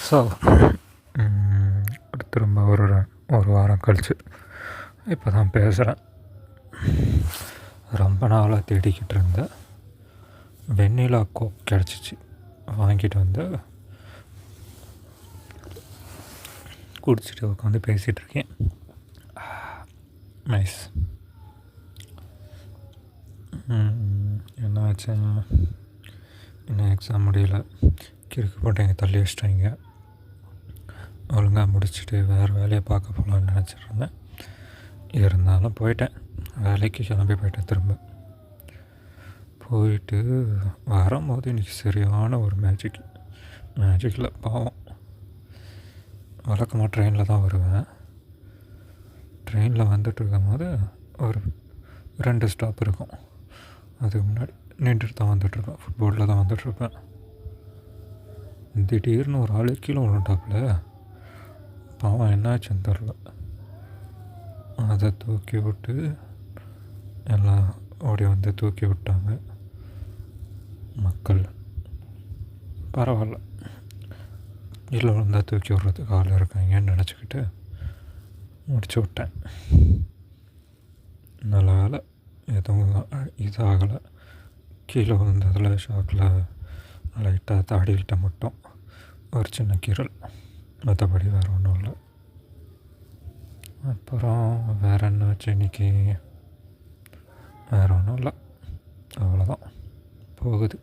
So திரும்ப ஒரு வாரம் கழிச்சு இப்போ தான் பேசுகிறேன். ரொம்ப நாளாக தேடிக்கிட்டு இருந்த வெண்ணிலா கோக் கிடச்சிச்சு. வாங்கிட்டு வந்து குடிச்சிட்டு உட்காந்து பேசிகிட்ருக்கேன். நைஸ். என்னாச்சு, இன்னும் எக்ஸாம் முடியல. கிறுக்கு போட்டு எங்கள் தள்ளி வச்சிட்டாங்க. ஒழுங்காக முடிச்சுட்டு வேறு வேலையை பார்க்க போகலான்னு நினச்சிட்ருந்தேன். இருந்தாலும் போயிட்டேன். வேலைக்கு கிளம்பி போயிட்டேன். திரும்ப போயிட்டு வரும்போது இன்றைக்கி சரியான ஒரு மேஜிக்கில் பாவம். வழக்கமாக ட்ரெயினில் தான் வருவேன். ட்ரெயினில் வந்துட்டுருக்கும் போது ஒரு 2 ஸ்டாப் இருக்கும். அதுக்கு முன்னாடி நின்றுட்டு தான் வந்துட்டுருப்பேன். ஃபுட்போர்டில் தான் வந்துட்டுருப்பேன். திடீர்னு ஒரு ஆள் கீழே விழுந்துட்டாப்புல. பாவம் என்னாச்சுன்னு தெரில. அதை தூக்கி விட்டு எல்லாம் ஓடி வந்து தூக்கி விட்டாங்க மக்கள். பரவாயில்ல, கீழே விழுந்தால் தூக்கி விட்றதுக்கு ஆள் இருக்காங்கன்னு நினச்சிக்கிட்டு முடிச்சு விட்டேன். நல்ல வேலை எதுவும் இதாகலை. கீழே விழுந்ததில் ஷாக்கில் லைட்டாக தாடிக்கிட்ட மட்டும் ஒரு சின்ன கீறல், மற்றபடி வேறு ஒன்றும் இல்லை. அப்புறம் வேறு என்ன ஆச்சு இன்றைக்கி? வேறு ஒன்றும் இல்லை, அவ்வளோதான் போகுது.